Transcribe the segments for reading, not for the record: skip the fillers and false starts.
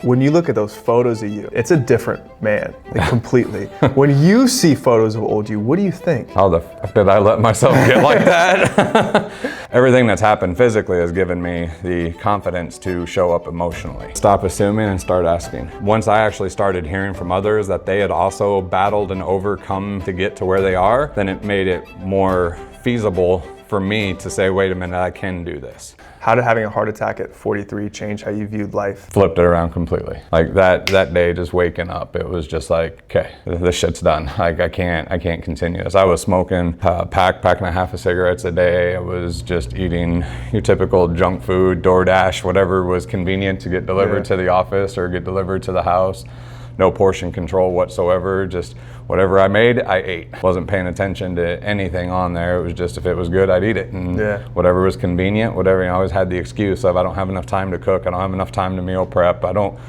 When you look at those photos of you, it's a different man, like completely. When you see photos of old you, what do you think? How the f did I let myself get like that? Everything that's happened physically has given me the confidence to show up emotionally. Stop assuming and start asking. Once I actually started hearing from others that they had also battled and overcome to get to where they are, then it made it more feasible for me to say, wait a minute, I can do this. How did having a heart attack at 43 change how you viewed life? Flipped it around completely. Like that day, just waking up, it was just like, okay, this shit's done. Like I can't continue this. I was smoking a pack and a half of cigarettes a day. I was just eating your typical junk food, DoorDash, whatever was convenient to get delivered to the office or get delivered to the house. No portion control whatsoever, just whatever I made, I ate. Wasn't paying attention to anything on there. It was just, if it was good, I'd eat it. And whatever was convenient, whatever, I always had the excuse of, I don't have enough time to cook, I don't have enough time to meal prep, I don't,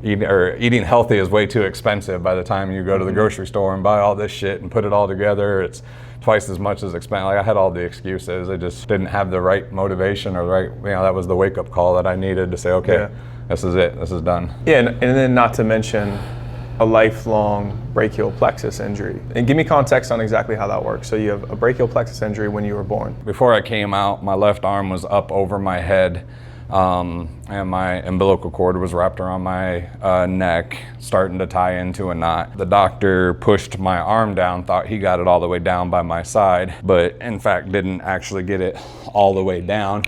eating healthy is way too expensive. By the time you go to the grocery store and buy all this shit and put it all together, it's twice as much as expensive. Like I had all the excuses. I just didn't have the right motivation or the right, that was the wake up call that I needed to say, okay, this is it, this is done. Yeah, and then not to mention a lifelong brachial plexus injury. And give me context on exactly how that works. So you have a brachial plexus injury when you were born. Before I came out, my left arm was up over my head, and my umbilical cord was wrapped around my neck, starting to tie into a knot. The doctor pushed my arm down, thought he got it all the way down by my side, but in fact didn't actually get it all the way down.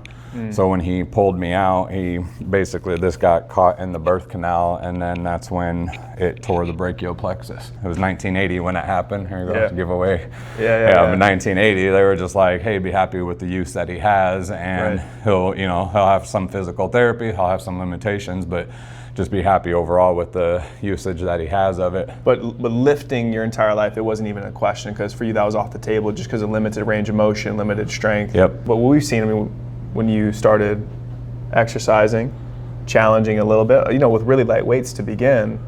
So when he pulled me out, this got caught in the birth canal, and then that's when it tore the brachial plexus. It was 1980 when it happened. Here you go, giveaway. But 1980, they were just like, hey, be happy with the use that he has, and he'll have some physical therapy, he'll have some limitations, but just be happy overall with the usage that he has of it. But lifting your entire life, it wasn't even a question, because for you that was off the table just because of limited range of motion, limited strength. But what we've seen, when you started exercising, challenging a little bit, with really light weights to begin,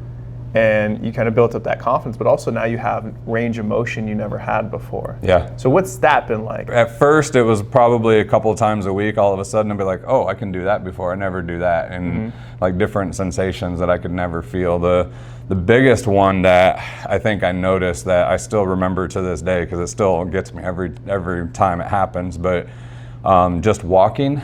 and you kind of built up that confidence, but also now you have range of motion you never had before. So what's that been like? At first, it was probably a couple of times a week. All of a sudden, I'd be like, oh, I can do that before. I never do that. And like different sensations that I could never feel. The biggest one that I think I noticed that I still remember to this day, because it still gets me every time it happens, but just walking.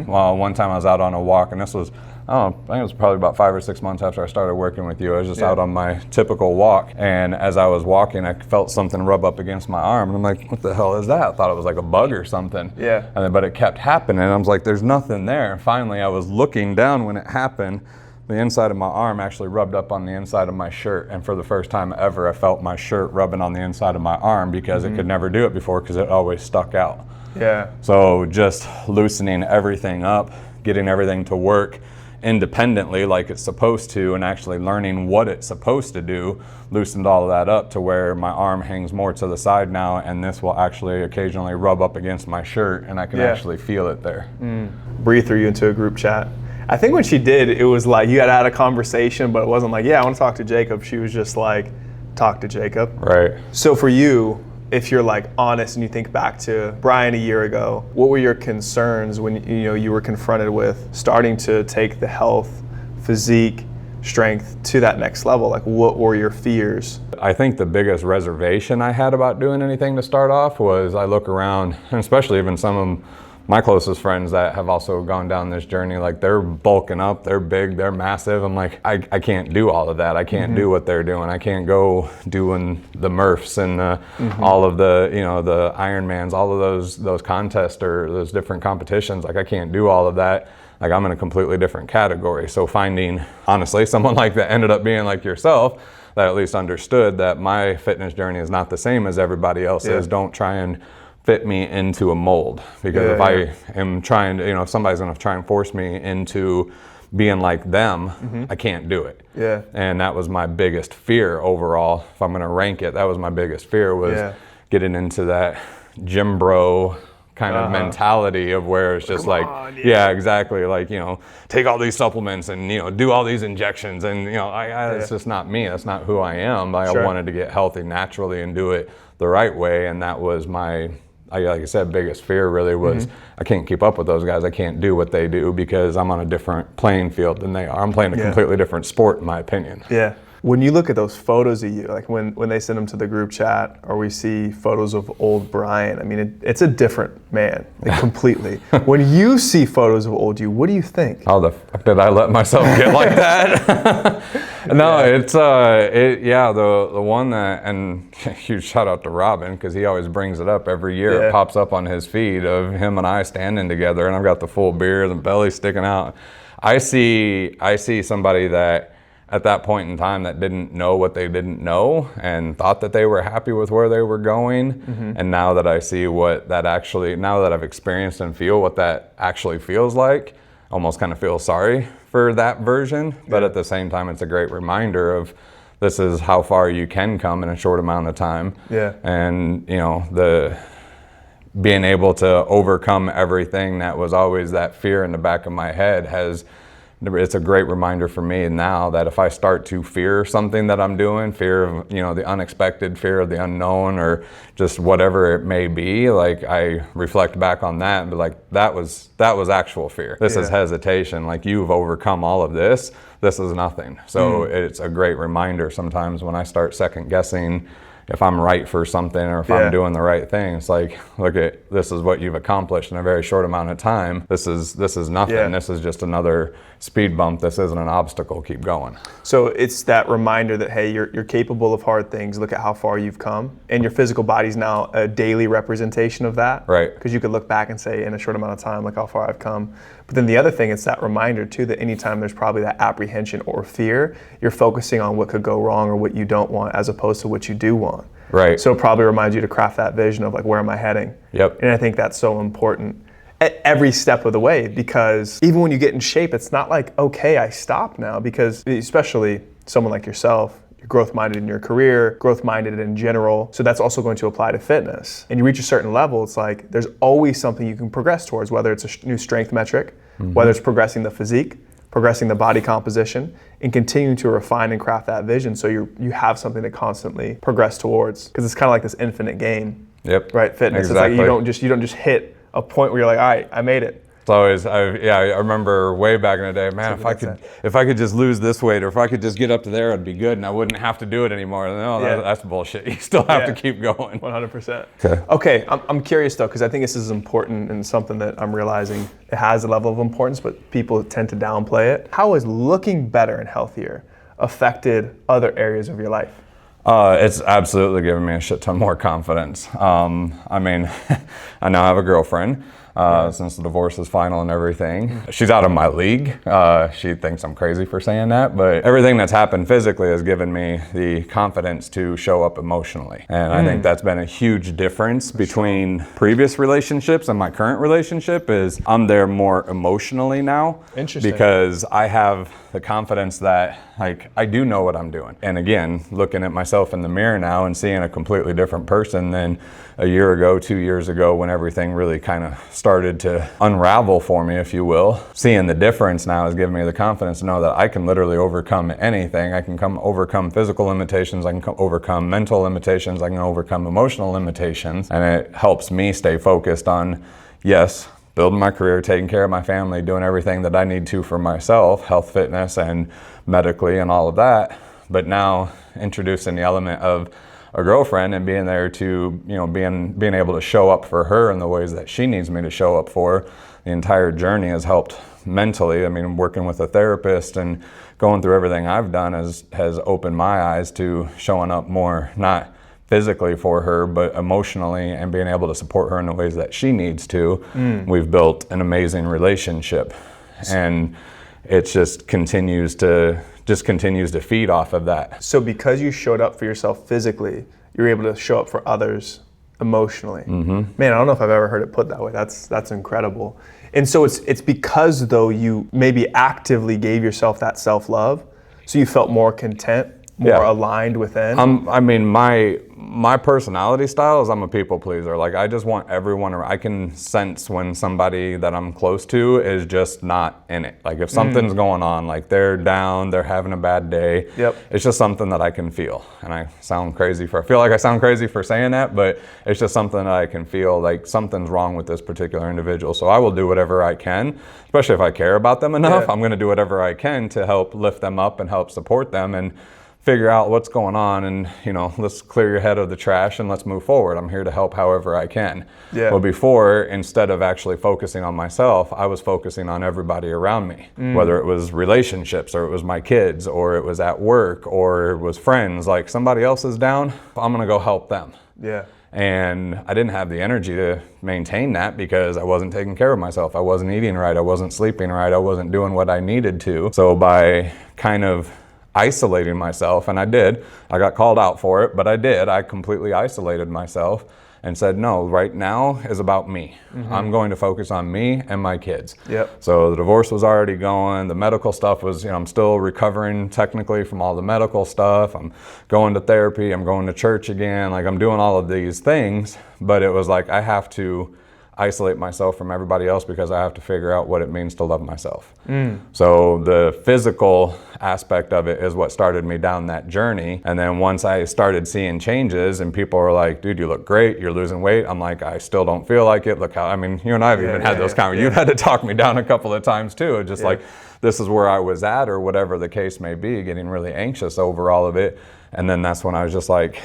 Well, one time I was out on a walk, and this was, I think it was probably about 5 or 6 months after I started working with you. I was just out on my typical walk, and as I was walking, I felt something rub up against my arm, and I'm like, what the hell is that? I thought it was like a bug or something. But it kept happening, and I was like, there's nothing there. Finally, I was looking down when it happened. The inside of my arm actually rubbed up on the inside of my shirt, and for the first time ever, I felt my shirt rubbing on the inside of my arm, because it could never do it before, because it always stuck out. So just loosening everything up, getting everything to work independently like it's supposed to, and actually learning what it's supposed to do, loosened all of that up to where my arm hangs more to the side now, and this will actually occasionally rub up against my shirt, and I can actually feel it there. Bree threw you into a group chat. I think when she did, it was like you had a conversation, but it wasn't like, I want to talk to Jacob. She was just like, talk to Jacob. So for you, if you're like honest and you think back to Brian a year ago, what were your concerns when you were confronted with starting to take the health, physique, strength to that next level? Like, what were your fears? I think the biggest reservation I had about doing anything to start off was I look around, and especially even some of my closest friends that have also gone down this journey, like they're bulking up, they're big, they're massive. I'm like, I can't do all of that. I can't do what they're doing. I can't go doing the Murphs and all of the, the Ironmans, all of those contests or those different competitions. Like I can't do all of that. Like I'm in a completely different category. So finding, honestly, someone like that ended up being like yourself, that at least understood that my fitness journey is not the same as everybody else's. Don't try and fit me into a mold, because if I am trying to, if somebody's going to try and force me into being like them, I can't do it. And that was my biggest fear overall. If I'm going to rank it, that was my biggest fear, was getting into that gym bro kind of mentality of where it's just exactly, like, take all these supplements and, do all these injections, and, it's just not me. That's not who I am. I wanted to get healthy naturally and do it the right way, and that was my like I said, biggest fear really was I can't keep up with those guys. I can't do what they do because I'm on a different playing field than they are. I'm playing a completely different sport, in my opinion. Yeah. When you look at those photos of you, like when they send them to the group chat, or we see photos of old Brian, I mean, it's a different man, like completely. When you see photos of old you, what do you think? How the fuck did I let myself get like that? No, it's the one that, and huge shout out to Robin, because he always brings it up every year. It pops up on his feed of him and I standing together, and I've got the full beard, the belly sticking out. I see somebody that at that point in time that didn't know what they didn't know and thought that they were happy with where they were going. And now that I see what that actually, now that I've experienced and feel what that actually feels like, almost kind of feel sorry for that version. But at the same time, it's a great reminder of this is how far you can come in a short amount of time. And you know, the being able to overcome everything that was always that fear in the back of my head it's a great reminder for me now that if I start to fear something that I'm doing, fear of, you know, the unexpected, fear of the unknown, or just whatever it may be, like I reflect back on that and be like, that was actual fear. This is hesitation. Like, you've overcome all of this. This is nothing. So it's a great reminder sometimes when I start second guessing if I'm right for something or if I'm doing the right thing. It's like, look at, this is what you've accomplished in a very short amount of time. This is nothing. This is just another speed bump. This isn't an obstacle. Keep going. So it's that reminder that, hey, you're capable of hard things. Look at how far you've come. And your physical body's now a daily representation of that. Right. Because you could look back and say, in a short amount of time, look how far I've come. But then the other thing, it's that reminder too, that anytime there's probably that apprehension or fear, you're focusing on what could go wrong or what you don't want, as opposed to what you do want. Right. So it probably reminds you to craft that vision of like, where am I heading? Yep. And I think that's so important at every step of the way, because even when you get in shape, it's not like, okay, I stop now, because especially someone like yourself, you're growth-minded in your career, growth-minded in general. So that's also going to apply to fitness. And you reach a certain level, it's like, there's always something you can progress towards, whether it's a new strength metric, whether it's progressing the physique, progressing the body composition, and continuing to refine and craft that vision so you have something to constantly progress towards. Because it's kind of like this infinite game. Yep. Right? Fitness. Exactly. It's like you don't just hit a point where you're like, all right, I made it. It's always, I remember way back in the day, man, if I could just lose this weight, or if I could just get up to there, it'd be good and I wouldn't have to do it anymore. No, that's bullshit. You still have to keep going. 100%. Okay, I'm curious though, because I think this is important and something that I'm realizing it has a level of importance, but people tend to downplay it. How has looking better and healthier affected other areas of your life? It's absolutely given me a shit ton more confidence. I mean, I now have a girlfriend. Since the divorce is final and everything. She's out of my league. She thinks I'm crazy for saying that, but everything that's happened physically has given me the confidence to show up emotionally. And I think that's been a huge difference between previous relationships and my current relationship is I'm there more emotionally now. Interesting. Because I have the confidence that like I do know what I'm doing. And again, looking at myself in the mirror now and seeing a completely different person than a year ago, 2 years ago, when everything really kind of started to unravel for me, if you will. Seeing the difference now has given me the confidence to know that I can literally overcome anything. I can overcome physical limitations, I can overcome mental limitations, I can overcome emotional limitations, and it helps me stay focused on, yes, building my career, taking care of my family, doing everything that I need to for myself, health, fitness, and medically and all of that. But now introducing the element of a girlfriend and being there to, you know, being able to show up for her in the ways that she needs me to show up for. The entire journey has helped mentally. I mean, working with a therapist and going through everything I've done has opened my eyes to showing up more, not physically for her, but emotionally, and being able to support her in the ways that she needs to. We've built an amazing relationship, and it just continues to feed off of that. So because you showed up for yourself physically, you're able to show up for others emotionally. Man, I don't know if I've ever heard it put that way. That's incredible. And so it's because though you maybe actively gave yourself that self-love, so you felt more content more aligned within? I mean, my personality style is I'm a people pleaser. Like, I just want everyone, I can sense when somebody that I'm close to is just not in it. Like, if something's going on, like they're down, they're having a bad day, it's just something that I can feel. And I feel like I sound crazy for saying that, but it's just something that I can feel, like something's wrong with this particular individual. So I will do whatever I can, especially if I care about them enough. I'm going to do whatever I can to help lift them up and help support them and figure out what's going on, and let's clear your head of the trash and let's move forward. I'm here to help however I can. Well, before, instead of actually focusing on myself, I was focusing on everybody around me, whether it was relationships or it was my kids or it was at work or it was friends. Like, somebody else is down, I'm gonna go help them. And I didn't have the energy to maintain that because I wasn't taking care of myself. I wasn't eating right, I wasn't sleeping right, I wasn't doing what I needed to. So by kind of isolating myself, and I got called out for it, but I completely isolated myself and said, no, right now is about me. I'm going to focus on me and my kids. So the divorce was already going, the medical stuff was, I'm still recovering technically from all the medical stuff. I'm going to therapy, I'm going to church again, like I'm doing all of these things, but it was like, I have to isolate myself from everybody else because I have to figure out what it means to love myself. So the physical aspect of it is what started me down that journey. And then once I started seeing changes and people were like, dude, you look great, you're losing weight. I'm like, I still don't feel like it. Look how, I mean, you and I have even had those conversations. You've had to talk me down a couple of times too. Just like, this is where I was at, or whatever the case may be, getting really anxious over all of it. And then that's when I was just like,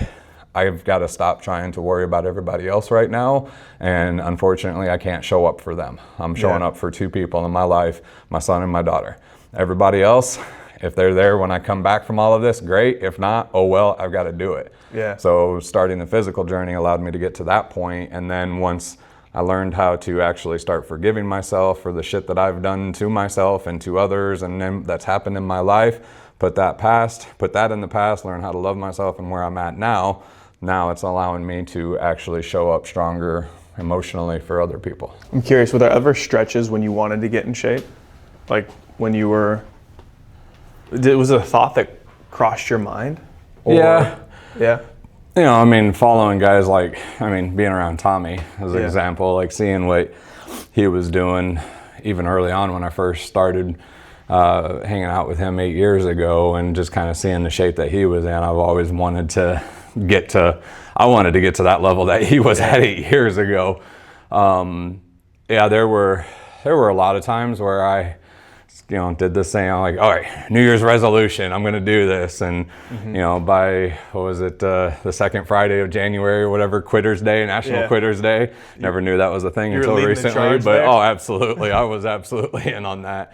I've got to stop trying to worry about everybody else right now. And unfortunately, I can't show up for them. I'm showing up for two people in my life, my son and my daughter. Everybody else, if they're there when I come back from all of this, great. If not, oh well, I've got to do it. So starting the physical journey allowed me to get to that point. And then once I learned how to actually start forgiving myself for the shit that I've done to myself and to others, and then that's happened in my life, put that in the past, learn how to love myself and where I'm at now. Now it's allowing me to actually show up stronger emotionally for other people. I'm curious, were there ever stretches when you wanted to get in shape? Like when you was it a thought that crossed your mind? Or, I mean, following guys like, being around Tommy as an example, like seeing what he was doing even early on when I first started hanging out with him 8 years ago, and just kind of seeing the shape that he was in. I've always wanted to get to that level that he was at 8 years ago. There were a lot of times where I did this thing. I'm like, all right, New Year's resolution, I'm gonna do this. And by, what was it, the second Friday of January or whatever, Quitters Day, National Quitters Day. Never knew that was a thing until recently, but oh, absolutely, I was absolutely in on that.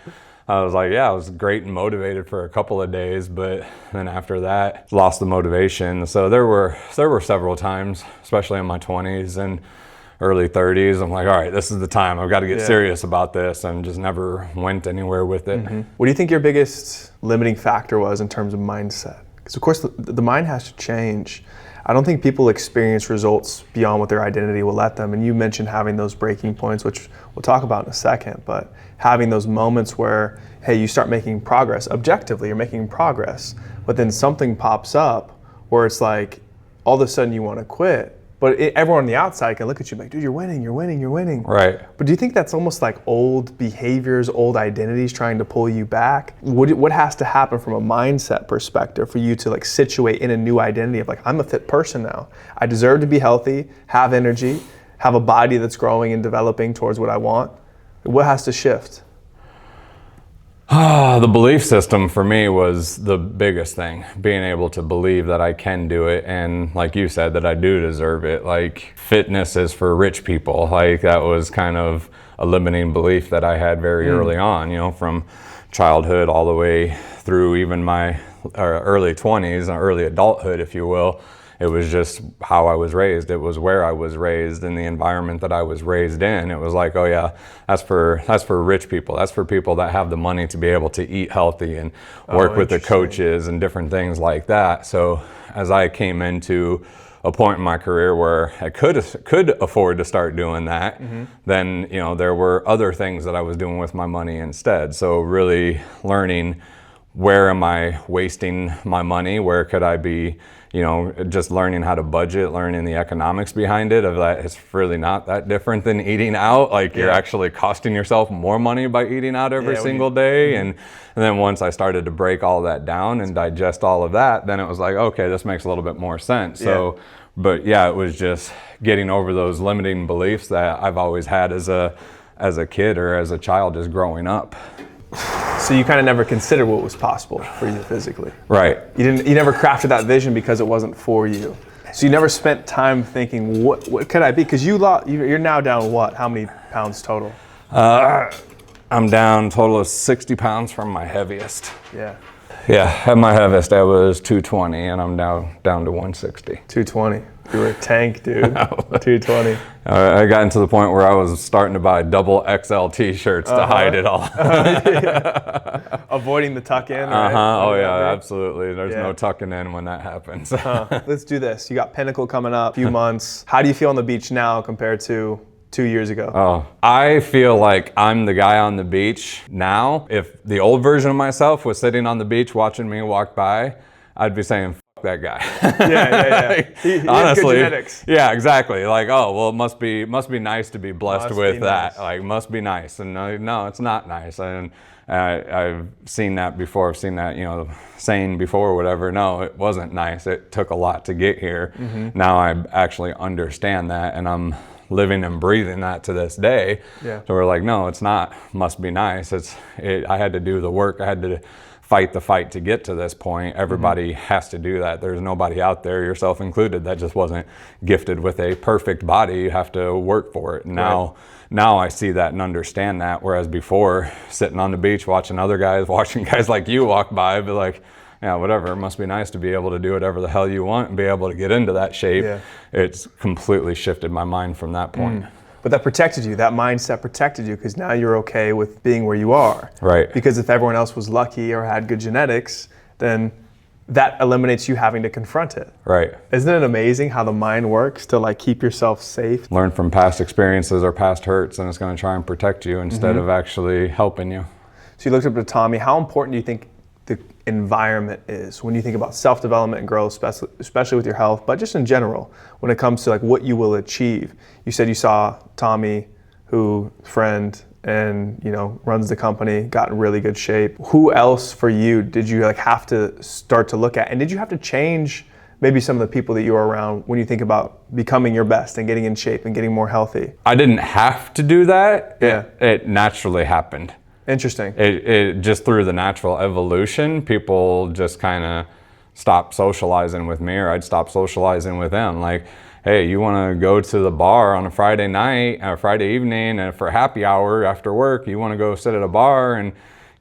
I was like, I was great and motivated for a couple of days, but then after that, lost the motivation. So there were several times, especially in my 20s and early 30s, I'm like, all right, this is the time. I've got to get serious about this, and just never went anywhere with it. What do you think your biggest limiting factor was in terms of mindset? Because of course the mind has to change. I don't think people experience results beyond what their identity will let them. And you mentioned having those breaking points, which we'll talk about in a second, but having those moments where, hey, you start making progress. Objectively, you're making progress, but then something pops up where it's like, all of a sudden you want to quit. But everyone on the outside can look at you like, dude, you're winning. Right. But do you think that's almost like old behaviors, old identities trying to pull you back? What has to happen from a mindset perspective for you to like situate in a new identity of like, I'm a fit person now. I deserve to be healthy, have energy, have a body that's growing and developing towards what I want. What has to shift? The belief system for me was the biggest thing, being able to believe that I can do it, and like you said, that I do deserve it. Like, fitness is for rich people. Like, that was kind of a limiting belief that I had very early on, from childhood all the way through even my early 20s, early adulthood, if you will. It was just how I was raised. It was where I was raised, in the environment that I was raised in. It was like, oh yeah, that's for rich people. That's for people that have the money to be able to eat healthy and work with the coaches and different things like that. So as I came into a point in my career where I could afford to start doing that, then there were other things that I was doing with my money instead. So really learning where am I wasting my money? Where could I be, just learning how to budget, learning the economics behind it, of that it's really not that different than eating out. Like you're actually costing yourself more money by eating out every single day. And then once I started to break all that down and digest all of that, then it was like, okay, this makes a little bit more sense. So, but yeah, it was just getting over those limiting beliefs that I've always had as a kid or as a child, just growing up. So you kind of never considered what was possible for you physically. Right. You never crafted that vision because it wasn't for you. So you never spent time thinking, what could I be? Because you're now down what? How many pounds total? I'm down total of 60 pounds from my heaviest. Yeah. Yeah, at my heaviest I was 220 and I'm now down to 160. 220. You were a tank, dude. 220. I got into the point where I was starting to buy double XL t-shirts to hide it all. Avoiding the tuck in, right? Oh yeah, absolutely. There's no tucking in when that happens. Let's do this. You got Pinnacle coming up, a few months. How do you feel on the beach now compared to 2 years ago? Oh, I feel like I'm the guy on the beach now. If the old version of myself was sitting on the beach watching me walk by, I'd be saying, "Fuck that guy." He honestly, has good genetics. Yeah, exactly. Like, oh, well, it must be nice to be blessed with that. Nice. Like, must be nice. And no, it's not nice. And I've seen that before. I've seen that, saying before or whatever. No, it wasn't nice. It took a lot to get here. Now I actually understand that, and I'm living and breathing that to this day. So we're like, no, it's not must be nice. I had to do the work. I had to fight the fight to get to this point. Everybody has to do that. There's nobody out there, yourself included, that just wasn't gifted with a perfect body. You have to work for it. Now I see that and understand that. Whereas before, sitting on the beach watching other guys, watching guys like you walk by, I'd be like, yeah, whatever. It must be nice to be able to do whatever the hell you want and be able to get into that shape. It's completely shifted my mind from that point. But that protected you. That mindset protected you because now you're okay with being where you are. Right. Because if everyone else was lucky or had good genetics, then that eliminates you having to confront it. Right. Isn't it amazing how the mind works to like keep yourself safe? Learn from past experiences or past hurts, and it's going to try and protect you instead of actually helping you. So you looked up to Tommy. How important do you think the environment is when you think about self-development and growth, especially with your health, but just in general, when it comes to like what you will achieve? You said you saw Tommy, who friend and runs the company, got in really good shape. Who else for you did you like have to start to look at? And did you have to change maybe some of the people that you were around when you think about becoming your best and getting in shape and getting more healthy? I didn't have to do that. Yeah. It naturally happened. Interesting. It just through the natural evolution, people just kind of stopped socializing with me, or I'd stop socializing with them. Like, hey, you want to go to the bar on a Friday night, or Friday evening, and for happy hour after work, you want to go sit at a bar and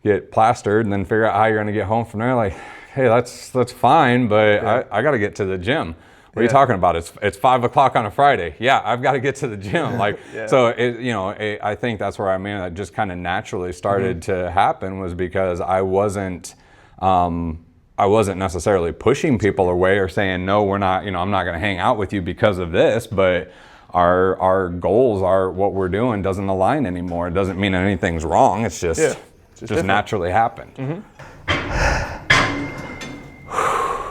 get plastered and then figure out how you're going to get home from there. Like, hey, that's fine, but I got to get to the gym. What are you talking about? It's 5 o'clock on a Friday. Yeah, I've got to get to the gym. Like, so I think that's where that just kind of naturally started to happen, was because I wasn't necessarily pushing people away or saying, no, we're not, I'm not going to hang out with you because of this, but our goals are what we're doing doesn't align anymore. It doesn't mean anything's wrong. It's just naturally happened.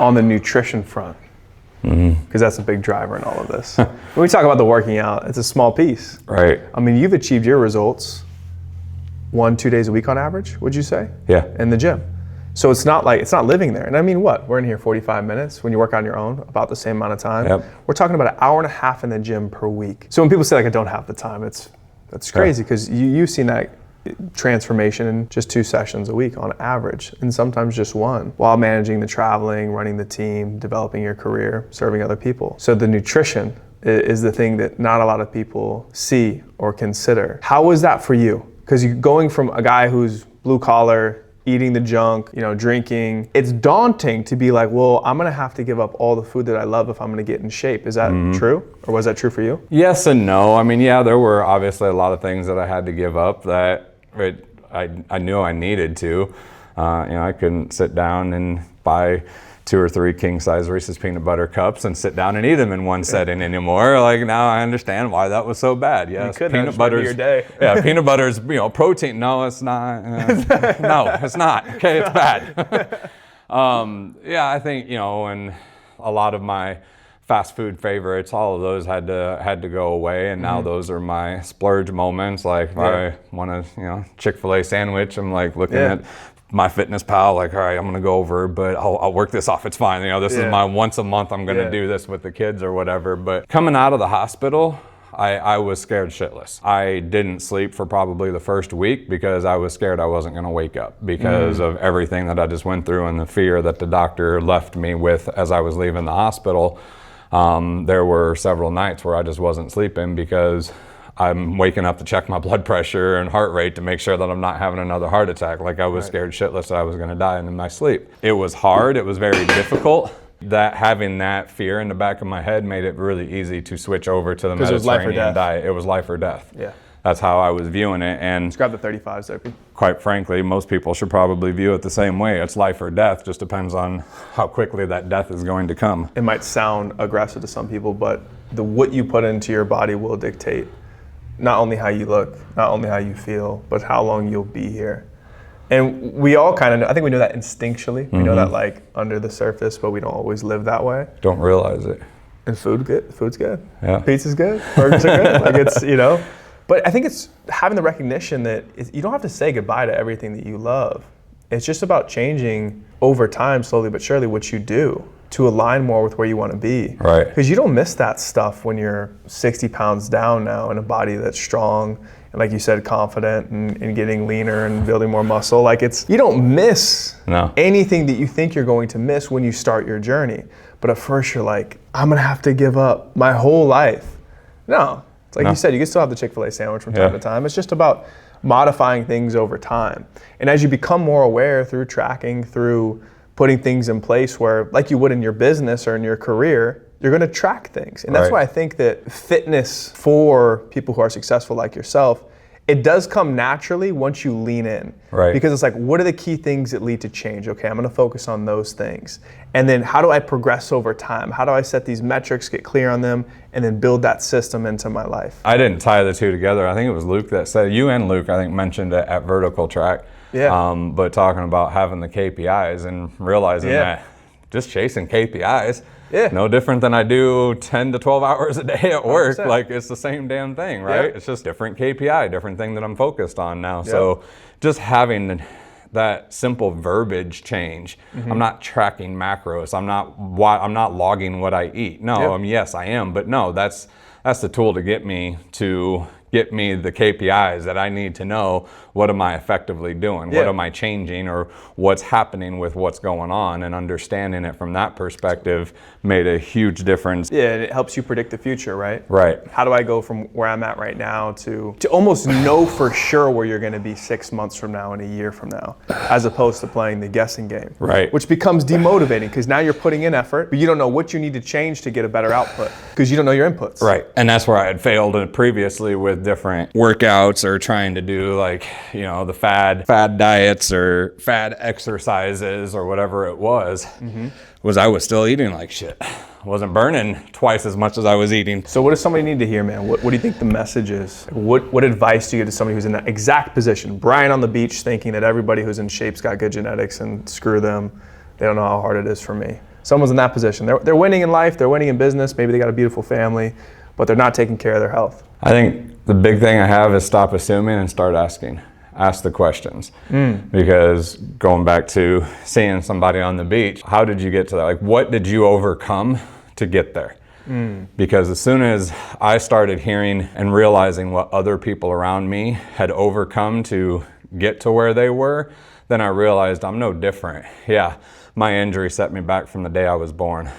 On the nutrition front, because that's a big driver in all of this. When we talk about the working out, it's a small piece. Right. I mean, you've achieved your results 1-2 days a week on average, would you say? Yeah. In the gym. So it's not living there. And I mean, we're in here 45 minutes. When you work on your own, about the same amount of time. Yep. We're talking about an hour and a half in the gym per week. So when people say like, I don't have the time, that's crazy, because you've seen that transformation in just 2 sessions a week on average, and sometimes just 1, while managing the traveling, running the team, developing your career, serving other people. So the nutrition is the thing that not a lot of people see or consider. How was that for you? Because you're going from a guy who's blue collar, eating the junk, drinking. It's daunting to be like, well, I'm gonna have to give up all the food that I love if I'm gonna get in shape. Is that true? Or was that true for you? Yes and no. I mean, yeah, there were obviously a lot of things that I had to give up that I knew I needed to. I couldn't sit down and buy 2 or 3 king-size Reese's peanut butter cups and sit down and eat them in one setting anymore. Like, now I understand why that was so bad. Yes, peanut butter's your day. Yeah, peanut butter's, protein. No, it's not. No, it's not. Okay, it's bad. Yeah, I think, and a lot of my fast food favorites, all of those had to go away, and now those are my splurge moments. Like, if I want a Chick-fil-A sandwich, I'm like looking at my Fitness Pal, like, all right, I'm gonna go over, but I'll work this off. It's fine. This is my once a month. I'm gonna do this with the kids or whatever. But coming out of the hospital, I was scared shitless. I didn't sleep for probably the first week because I was scared I wasn't gonna wake up because of everything that I just went through and the fear that the doctor left me with as I was leaving the hospital. There were several nights where I just wasn't sleeping because I'm waking up to check my blood pressure and heart rate to make sure that I'm not having another heart attack. Like, I was scared shitless that I was gonna die in my sleep. It was hard, it was very difficult. That having that fear in the back of my head made it really easy to switch over to the Mediterranean diet. It was life or death. Yeah. That's how I was viewing it. And let's grab the 35s there, Pete. Quite frankly, most people should probably view it the same way. It's life or death, just depends on how quickly that death is going to come. It might sound aggressive to some people, but what you put into your body will dictate not only how you look, not only how you feel, but how long you'll be here. And we all kind of know, I think we know that instinctually. We know that like under the surface, but we don't always live that way. Don't realize it. And food's good. Yeah. Pizza's good. Burgers are good. Like, it's, But I think it's having the recognition that you don't have to say goodbye to everything that you love. It's just about changing over time, slowly but surely, what you do to align more with where you want to be. Right. Because you don't miss that stuff when you're 60 pounds down now in a body that's strong and, like you said, confident and getting leaner and building more muscle. Like, you don't miss anything that you think you're going to miss when you start your journey. But at first you're like, I'm gonna have to give up my whole life. No, it's like you said, you can still have the Chick-fil-A sandwich from time to time. It's just about modifying things over time. And as you become more aware through tracking, through putting things in place where, like you would in your business or in your career, you're gonna track things. And that's why I think that fitness for people who are successful like yourself, it does come naturally once you lean in. Right. Because it's like, what are the key things that lead to change? Okay, I'm gonna focus on those things. And then how do I progress over time? How do I set these metrics, get clear on them, and then build that system into my life? I didn't tie the two together. I think it was Luke that said, you and Luke, I think, mentioned it at Vertical Track. Yeah. But talking about having the KPIs and realizing that just chasing KPIs, no different than I do 10 to 12 hours a day at work. 100%. Like, it's the same damn thing, right? It's just different KPI, different thing that I'm focused on now. So just having that simple verbiage change. I'm not tracking macros. I'm not logging what I eat. No, yes, I am, but no, that's the tool to get me the KPIs that I need to know. What am I effectively doing? What am I changing, or what's happening with what's going on? And understanding it from that perspective made a huge difference. Yeah, and it helps you predict the future, right? Right. How do I go from where I'm at right now to almost know for sure where you're gonna be 6 months from now and a year from now, as opposed to playing the guessing game. Right. Which becomes demotivating because now you're putting in effort, but you don't know what you need to change to get a better output because you don't know your inputs. Right. And that's where I had failed previously with different workouts or trying to do the fad diets or fad exercises or whatever it was, was I was still eating like shit. I wasn't burning twice as much as I was eating. So what does somebody need to hear, man? What do you think the message is? What advice do you give to somebody who's in that exact position? Brian on the beach thinking that everybody who's in shape's got good genetics and screw them. They don't know how hard it is for me. Someone's in that position. They're winning in life, they're winning in business, maybe they got a beautiful family, but they're not taking care of their health. I think the big thing I have is stop assuming and start asking. Ask the questions. Because going back to seeing somebody on the beach, how did you get to that? Like, what did you overcome to get there? Because as soon as I started hearing and realizing what other people around me had overcome to get to where they were, then I realized I'm no different. Yeah, my injury set me back from the day I was born.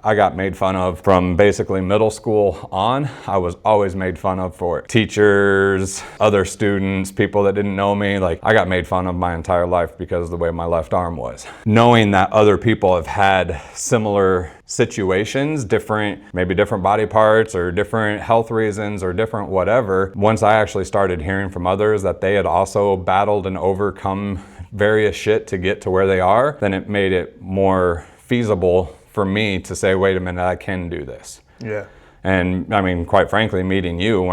I got made fun of from basically middle school on. I was always made fun of for it. Teachers, other students, people that didn't know me. Like, I got made fun of my entire life because of the way my left arm was. Knowing that other people have had similar situations, maybe different body parts or different health reasons or different whatever, once I actually started hearing from others that they had also battled and overcome various shit to get to where they are, then it made it more feasible for me to say, wait a minute, I can do this. Yeah. And I mean, quite frankly, meeting you,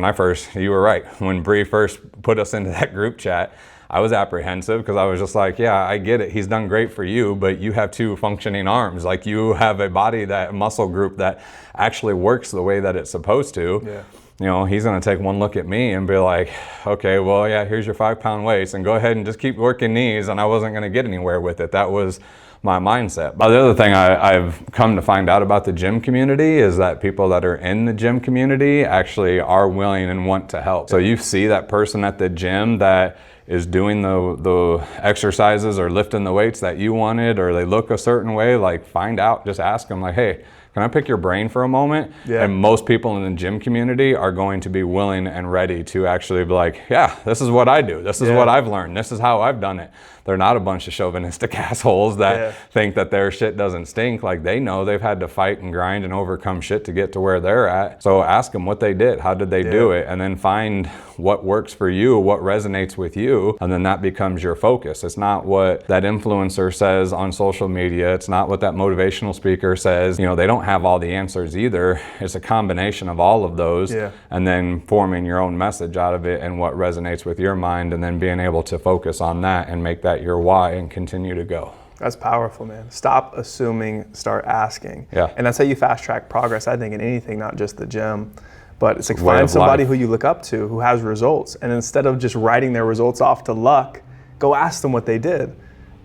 you were right. When Bree first put us into that group chat, I was apprehensive because I was just like, yeah, I get it. He's done great for you, but you have 2 functioning arms. Like, you have a body, that muscle group that actually works the way that it's supposed to. Yeah. You know, he's going to take one look at me and be like, okay, well, yeah, here's your 5-pound waist and go ahead and just keep working knees. And I wasn't going to get anywhere with it. That was my mindset. But the other thing I've come to find out about the gym community is that people that are in the gym community actually are willing and want to help. So you see that person at the gym that is doing the exercises or lifting the weights that you wanted, or they look a certain way, like, find out, just ask them, like, hey, can I pick your brain for a moment? Yeah. And most people in the gym community are going to be willing and ready to actually be like, yeah, this is what I do. This is what I've learned. This is how I've done it. They're not a bunch of chauvinistic assholes that think that their shit doesn't stink. Like, they know they've had to fight and grind and overcome shit to get to where they're at. So ask them what they did. How did they do it? And then find what works for you, what resonates with you, and then that becomes your focus. It's not what that influencer says on social media. It's not what that motivational speaker says. You know, they don't have all the answers either. It's a combination of all of those, and then forming your own message out of it and what resonates with your mind, and then being able to focus on that and make that your why and continue to go. That's powerful, man. Stop assuming, start asking. Yeah. And that's how you fast track progress, I think, in anything, not just the gym. But it's like, find somebody who you look up to, who has results. And instead of just writing their results off to luck, go ask them what they did.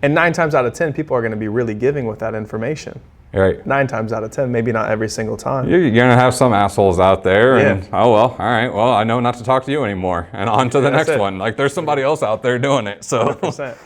And 9 times out of 10, people are going to be really giving with that information. Right. 9 times out of 10, maybe not every single time. You're going to have some assholes out there, and oh, well, all right, well, I know not to talk to you anymore, and on to the next one. Like, there's somebody else out there doing it. So. 100%.